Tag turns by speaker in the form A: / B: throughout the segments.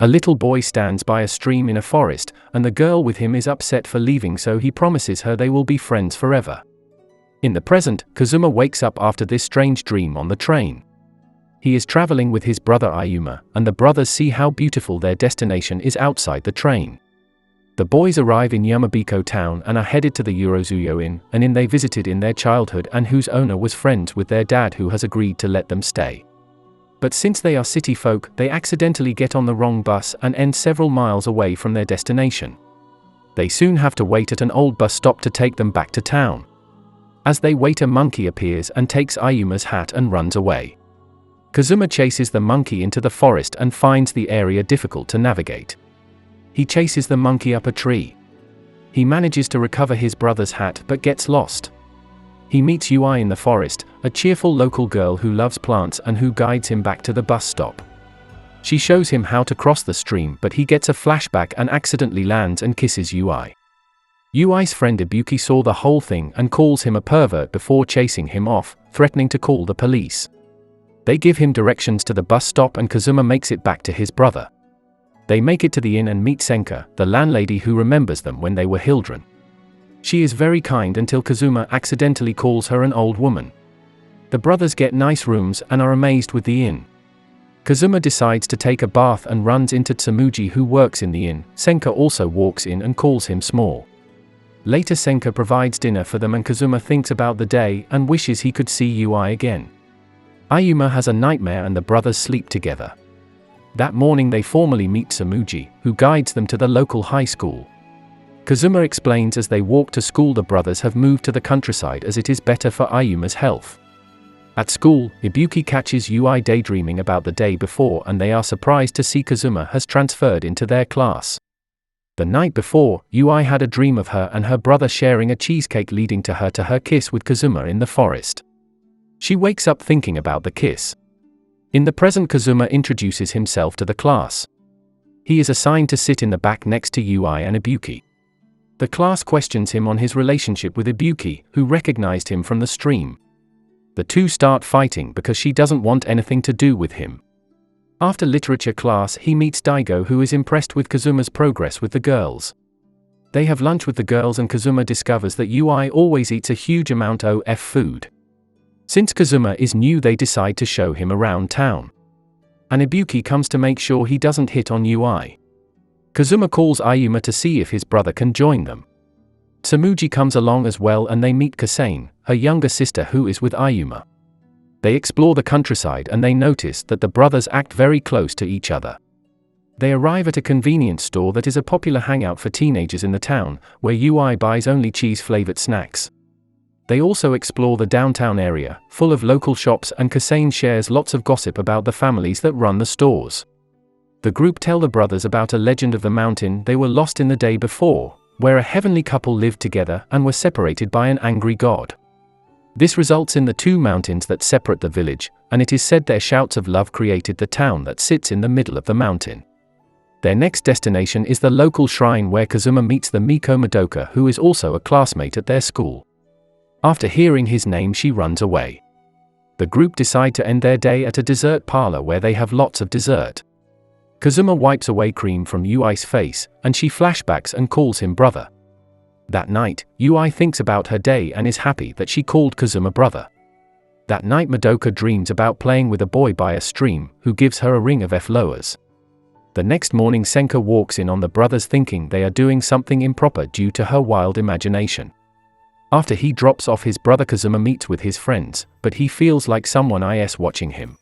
A: A little boy stands by a stream in a forest, and the girl with him is upset for leaving, so he promises her they will be friends forever. In the present, Kazuma wakes up after this strange dream on the train. He is traveling with his brother Ayuma, and the brothers see how beautiful their destination is outside the train. The boys arrive in Yamabiko town and are headed to the Yorozuyo Inn, an inn they visited in their childhood and whose owner was friends with their dad, who has agreed to let them stay. But since they are city folk, they accidentally get on the wrong bus and end several miles away from their destination. They soon have to wait at an old bus stop to take them back to town. As they wait, a monkey appears and takes Ayuma's hat and runs away. Kazuma chases the monkey into the forest and finds the area difficult to navigate. He chases the monkey up a tree. He manages to recover his brother's hat but gets lost. He meets Yui in the forest, a cheerful local girl who loves plants and who guides him back to the bus stop. She shows him how to cross the stream, but he gets a flashback and accidentally lands and kisses Yui. Yui's friend Ibuki saw the whole thing and calls him a pervert before chasing him off, threatening to call the police. They give him directions to the bus stop and Kazuma makes it back to his brother. They make it to the inn and meet Senka, the landlady who remembers them when they were children. She is very kind until Kazuma accidentally calls her an old woman. The brothers get nice rooms and are amazed with the inn. Kazuma decides to take a bath and runs into Tsumuji, who works in the inn. Senka also walks in and calls him small. Later, Senka provides dinner for them and Kazuma thinks about the day and wishes he could see Yui again. Ayuma has a nightmare and the brothers sleep together. That morning they formally meet Tsumuji, who guides them to the local high school. Kazuma explains as they walk to school the brothers have moved to the countryside as it is better for Ayuma's health. At school, Ibuki catches Yui daydreaming about the day before and they are surprised to see Kazuma has transferred into their class. The night before, Yui had a dream of her and her brother sharing a cheesecake, leading to her kiss with Kazuma in the forest. She wakes up thinking about the kiss. In the present, Kazuma introduces himself to the class. He is assigned to sit in the back next to Yui and Ibuki. The class questions him on his relationship with Ibuki, who recognized him from the stream. The two start fighting because she doesn't want anything to do with him. After literature class, he meets Daigo, who is impressed with Kazuma's progress with the girls. They have lunch with the girls and Kazuma discovers that Yui always eats a huge amount of food. Since Kazuma is new, they decide to show him around town. And Ibuki comes to make sure he doesn't hit on Yui. Kazuma calls Ayuma to see if his brother can join them. Tsumuji comes along as well and they meet Kasane, her younger sister, who is with Ayuma. They explore the countryside and they notice that the brothers act very close to each other. They arrive at a convenience store that is a popular hangout for teenagers in the town, where Yui buys only cheese-flavored snacks. They also explore the downtown area, full of local shops, and Kasane shares lots of gossip about the families that run the stores. The group tell the brothers about a legend of the mountain they were lost in the day before, where a heavenly couple lived together and were separated by an angry god. This results in the two mountains that separate the village, and it is said their shouts of love created the town that sits in the middle of the mountain. Their next destination is the local shrine where Kazuma meets the Miko Madoka, who is also a classmate at their school. After hearing his name, she runs away. The group decide to end their day at a dessert parlor where they have lots of dessert. Kazuma wipes away cream from Yui's face, and she flashbacks and calls him brother. That night, Yui thinks about her day and is happy that she called Kazuma brother. That night, Madoka dreams about playing with a boy by a stream, who gives her a ring of flowers. The next morning, Senka walks in on the brothers thinking they are doing something improper due to her wild imagination. After he drops off his brother, Kazuma meets with his friends, but he feels like someone is watching him.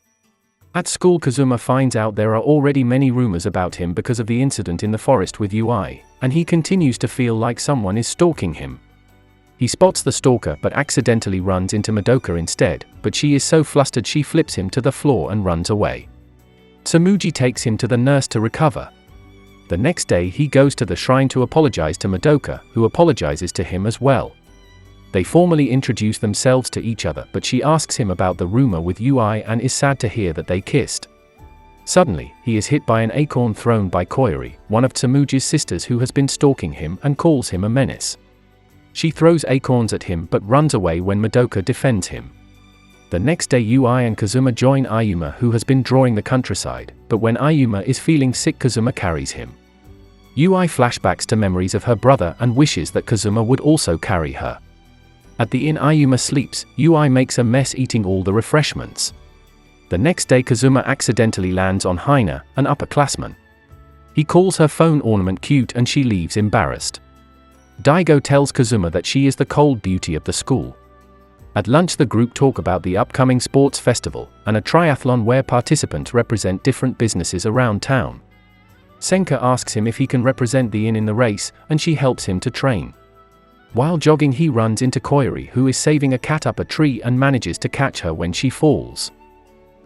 A: At school, Kazuma finds out there are already many rumors about him because of the incident in the forest with Yui, and he continues to feel like someone is stalking him. He spots the stalker but accidentally runs into Madoka instead, but she is so flustered she flips him to the floor and runs away. Tsumuji takes him to the nurse to recover. The next day, he goes to the shrine to apologize to Madoka, who apologizes to him as well. They formally introduce themselves to each other, but she asks him about the rumor with Yui and is sad to hear that they kissed. Suddenly, he is hit by an acorn thrown by Koiri, one of Tsumuji's sisters who has been stalking him, and calls him a menace. She throws acorns at him but runs away when Madoka defends him. The next day Yui and Kazuma join Ayuma, who has been drawing the countryside, but when Ayuma is feeling sick Kazuma carries him. Yui flashbacks to memories of her brother and wishes that Kazuma would also carry her. At the inn Ayuma sleeps, Yui makes a mess eating all the refreshments. The next day Kazuma accidentally lands on Hina, an upperclassman. He calls her phone ornament cute and she leaves embarrassed. Daigo tells Kazuma that she is the cold beauty of the school. At lunch the group talk about the upcoming sports festival, and a triathlon where participants represent different businesses around town. Senka asks him if he can represent the inn in the race, and she helps him to train. While jogging he runs into Koiri, who is saving a cat up a tree and manages to catch her when she falls.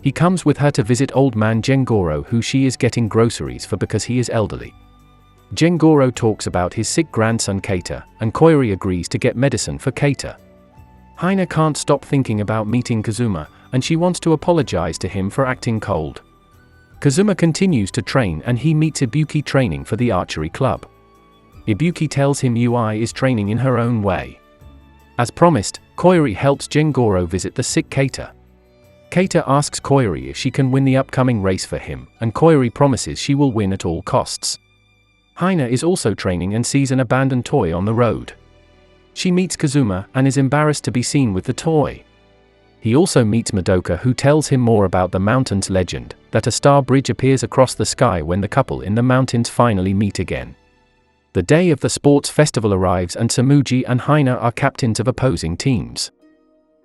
A: He comes with her to visit old man Gengoro, who she is getting groceries for because he is elderly. Gengoro talks about his sick grandson Keita, and Koiri agrees to get medicine for Keita. Hina can't stop thinking about meeting Kazuma, and she wants to apologize to him for acting cold. Kazuma continues to train and he meets Ibuki training for the archery club. Ibuki tells him Yui is training in her own way. As promised, Koiri helps Gengoro visit the sick Keita. Keita asks Koiri if she can win the upcoming race for him, and Koiri promises she will win at all costs. Hina is also training and sees an abandoned toy on the road. She meets Kazuma and is embarrassed to be seen with the toy. He also meets Madoka, who tells him more about the mountain's legend, that a star bridge appears across the sky when the couple in the mountains finally meet again. The day of the sports festival arrives and Samuji and Hina are captains of opposing teams.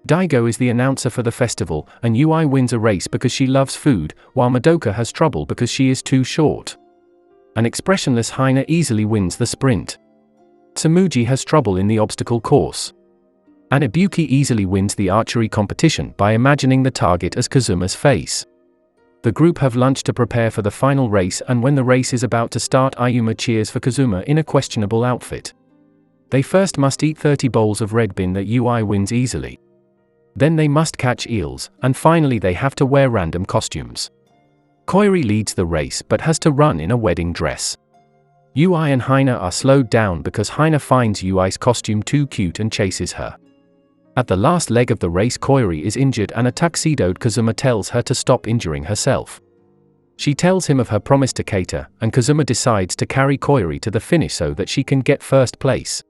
A: Daigo is the announcer for the festival, and Yui wins a race because she loves food, while Madoka has trouble because she is too short. An expressionless Hina easily wins the sprint. Samuji has trouble in the obstacle course. And Ibuki easily wins the archery competition by imagining the target as Kazuma's face. The group have lunch to prepare for the final race, and when the race is about to start Ayuma cheers for Kazuma in a questionable outfit. They first must eat 30 bowls of red bean that Yui wins easily. Then they must catch eels, and finally they have to wear random costumes. Koiri leads the race but has to run in a wedding dress. Yui and Hina are slowed down because Hina finds Yui's costume too cute and chases her. At the last leg of the race Koiri is injured and a tuxedoed Kazuma tells her to stop injuring herself. She tells him of her promise to Keita, and Kazuma decides to carry Koiri to the finish so that she can get first place.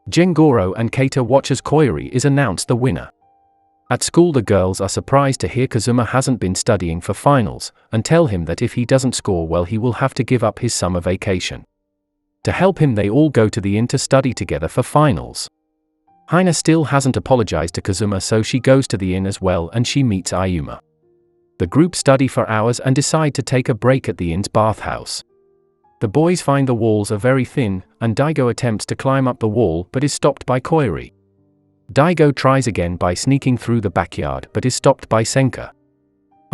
A: Gengoro and Keita watch as Koiri is announced the winner. At school the girls are surprised to hear Kazuma hasn't been studying for finals, and tell him that if he doesn't score well he will have to give up his summer vacation. To help him they all go to the inn to study together for finals. Hina still hasn't apologized to Kazuma, so she goes to the inn as well and she meets Ayuma. The group study for hours and decide to take a break at the inn's bathhouse. The boys find the walls are very thin, and Daigo attempts to climb up the wall but is stopped by Koiri. Daigo tries again by sneaking through the backyard but is stopped by Senka.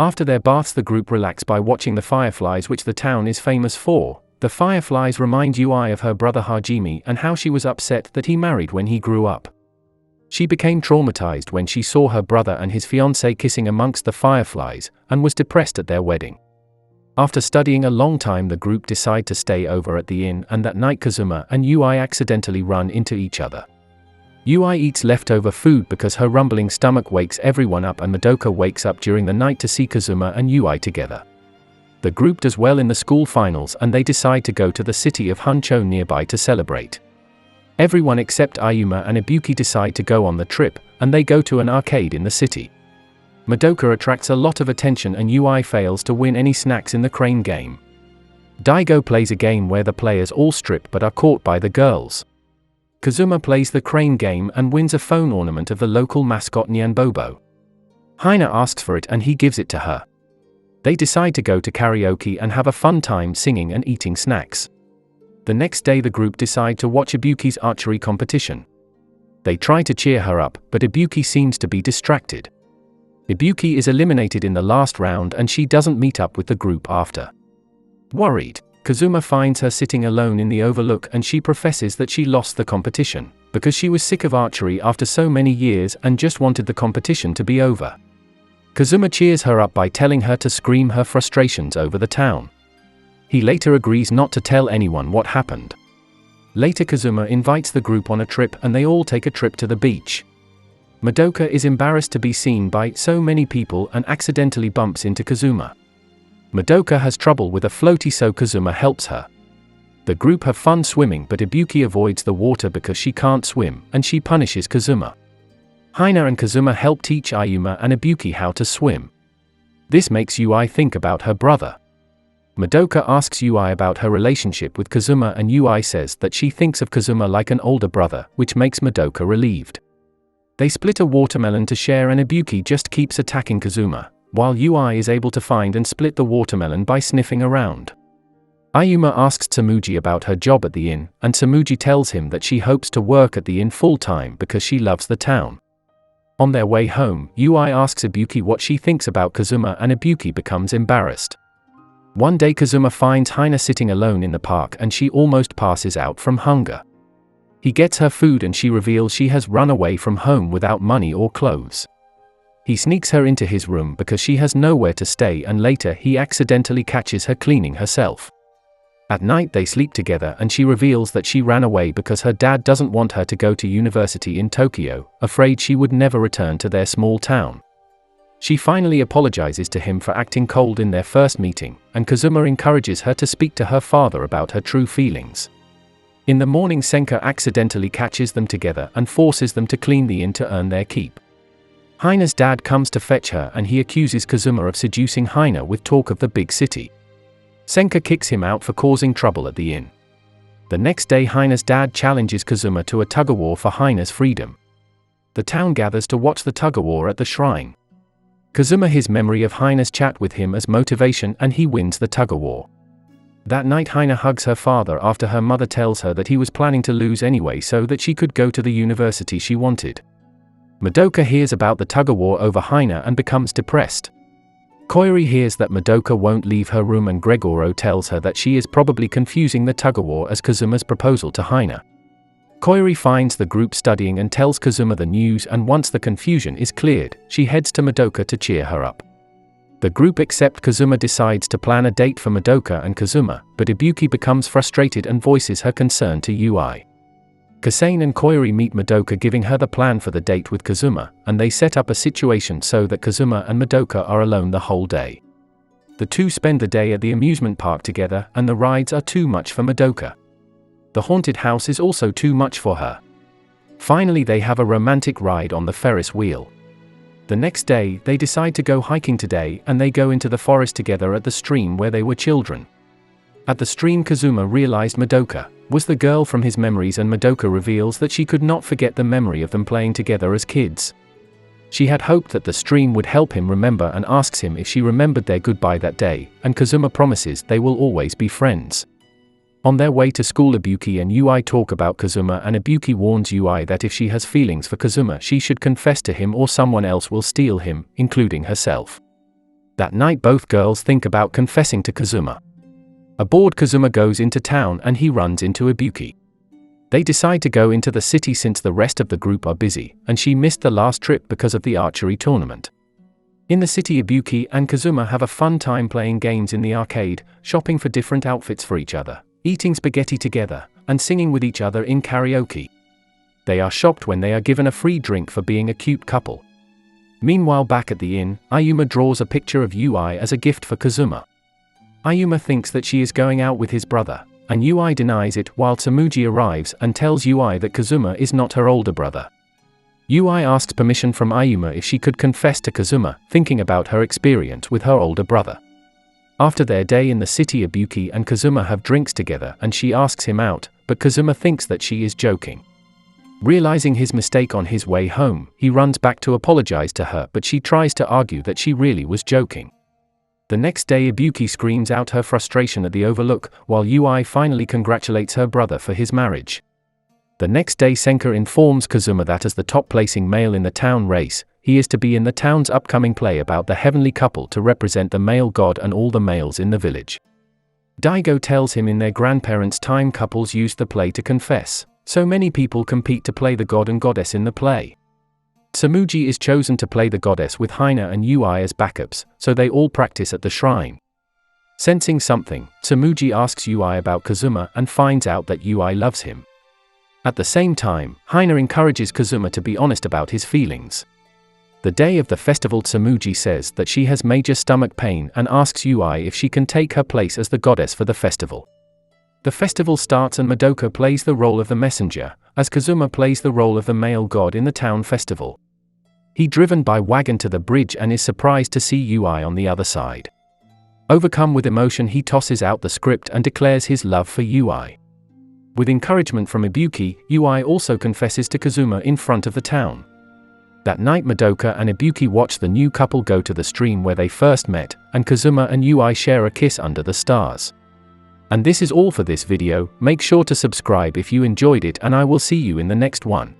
A: After their baths the group relax by watching the fireflies, which the town is famous for. The fireflies remind Yui of her brother Hajime and how she was upset that he married when he grew up. She became traumatized when she saw her brother and his fiancée kissing amongst the fireflies, and was depressed at their wedding. After studying a long time the group decide to stay over at the inn, and that night Kazuma and Yui accidentally run into each other. Yui eats leftover food because her rumbling stomach wakes everyone up, and Madoka wakes up during the night to see Kazuma and Yui together. The group does well in the school finals and they decide to go to the city of Huncho nearby to celebrate. Everyone except Ayuma and Ibuki decide to go on the trip, and they go to an arcade in the city. Madoka attracts a lot of attention and Yui fails to win any snacks in the crane game. Daigo plays a game where the players all strip but are caught by the girls. Kazuma plays the crane game and wins a phone ornament of the local mascot Nyanbobo. Hina asks for it and he gives it to her. They decide to go to karaoke and have a fun time singing and eating snacks. The next day the group decide to watch Ibuki's archery competition. They try to cheer her up, but Ibuki seems to be distracted. Ibuki is eliminated in the last round and she doesn't meet up with the group after. Worried, Kazuma finds her sitting alone in the overlook and she professes that she lost the competition, because she was sick of archery after so many years and just wanted the competition to be over. Kazuma cheers her up by telling her to scream her frustrations over the town. He later agrees not to tell anyone what happened. Later Kazuma invites the group on a trip and they all take a trip to the beach. Madoka is embarrassed to be seen by so many people and accidentally bumps into Kazuma. Madoka has trouble with a floaty, so Kazuma helps her. The group have fun swimming, but Ibuki avoids the water because she can't swim, and she punishes Kazuma. Hina and Kazuma help teach Ayuma and Ibuki how to swim. This makes Ui think about her brother. Madoka asks Ui about her relationship with Kazuma, and Ui says that she thinks of Kazuma like an older brother, which makes Madoka relieved. They split a watermelon to share, and Ibuki just keeps attacking Kazuma, while Ui is able to find and split the watermelon by sniffing around. Ayuma asks Tsumuji about her job at the inn, and Tsumuji tells him that she hopes to work at the inn full-time because she loves the town. On their way home, Ui asks Ibuki what she thinks about Kazuma, and Ibuki becomes embarrassed. One day Kazuma finds Hina sitting alone in the park, and she almost passes out from hunger. He gets her food, and she reveals she has run away from home without money or clothes. He sneaks her into his room because she has nowhere to stay, and later he accidentally catches her cleaning herself. At night they sleep together, and she reveals that she ran away because her dad doesn't want her to go to university in Tokyo, afraid she would never return to their small town. She finally apologizes to him for acting cold in their first meeting, and Kazuma encourages her to speak to her father about her true feelings. In the morning, Senka accidentally catches them together and forces them to clean the inn to earn their keep. Hina's dad comes to fetch her, and he accuses Kazuma of seducing Hina with talk of the big city. Senka kicks him out for causing trouble at the inn. The next day, Hina's dad challenges Kazuma to a tug-of-war for Hina's freedom. The town gathers to watch the tug-of-war at the shrine. Kazuma his memory of Hina's chat with him as motivation, and he wins the tug-of-war. That night Hina hugs her father after her mother tells her that he was planning to lose anyway so that she could go to the university she wanted. Madoka hears about the tug-of-war over Hina and becomes depressed. Koiri hears that Madoka won't leave her room, and Gregoro tells her that she is probably confusing the tug-of-war as Kazuma's proposal to Hina. Koiri finds the group studying and tells Kazuma the news, and once the confusion is cleared, she heads to Madoka to cheer her up. The group except Kazuma decides to plan a date for Madoka and Kazuma, but Ibuki becomes frustrated and voices her concern to Ui. Kasane and Koiri meet Madoka, giving her the plan for the date with Kazuma, and they set up a situation so that Kazuma and Madoka are alone the whole day. The two spend the day at the amusement park together, and the rides are too much for Madoka. The haunted house is also too much for her. Finally, they have a romantic ride on the Ferris wheel. The next day, they decide to go hiking today, and they go into the forest together at the stream where they were children. At the stream, Kazuma realized Madoka was the girl from his memories, and Madoka reveals that she could not forget the memory of them playing together as kids. She had hoped that the stream would help him remember, and asks him if she remembered their goodbye that day, and Kazuma promises they will always be friends. On their way to school, Ibuki and Ui talk about Kazuma, and Ibuki warns Ui that if she has feelings for Kazuma, she should confess to him or someone else will steal him, including herself. That night both girls think about confessing to Kazuma. Aboard, Kazuma goes into town and he runs into Ibuki. They decide to go into the city since the rest of the group are busy, and she missed the last trip because of the archery tournament. In the city, Ibuki and Kazuma have a fun time playing games in the arcade, shopping for different outfits for each other, eating spaghetti together, and singing with each other in karaoke. They are shocked when they are given a free drink for being a cute couple. Meanwhile, back at the inn, Ayuma draws a picture of Ui as a gift for Kazuma. Ayuma thinks that she is going out with his brother, and Ui denies it, while Tsumuji arrives and tells Ui that Kazuma is not her older brother. Ui asks permission from Ayuma if she could confess to Kazuma, thinking about her experience with her older brother. After their day in the city, Ibuki and Kazuma have drinks together, and she asks him out, but Kazuma thinks that she is joking. Realizing his mistake on his way home, he runs back to apologize to her, but she tries to argue that she really was joking. The next day, Ibuki screams out her frustration at the overlook, while Ui finally congratulates her brother for his marriage. The next day, Senka informs Kazuma that as the top-placing male in the town race, he is to be in the town's upcoming play about the heavenly couple to represent the male god and all the males in the village. Daigo tells him in their grandparents' time couples used the play to confess, so many people compete to play the god and goddess in the play. Tsumuji is chosen to play the goddess with Hina and Ui as backups, so they all practice at the shrine. Sensing something, Tsumuji asks Ui about Kazuma and finds out that Ui loves him. At the same time, Hina encourages Kazuma to be honest about his feelings. The day of the festival, Tsumuji says that she has major stomach pain and asks Yui if she can take her place as the goddess for the festival. The festival starts and Madoka plays the role of the messenger, as Kazuma plays the role of the male god in the town festival. He driven by wagon to the bridge and is surprised to see Yui on the other side. Overcome with emotion, he tosses out the script and declares his love for Yui. With encouragement from Ibuki, Yui also confesses to Kazuma in front of the town. That night, Madoka and Ibuki watch the new couple go to the stream where they first met, and Kazuma and Yui share a kiss under the stars. And this is all for this video. Make sure to subscribe if you enjoyed it, and I will see you in the next one.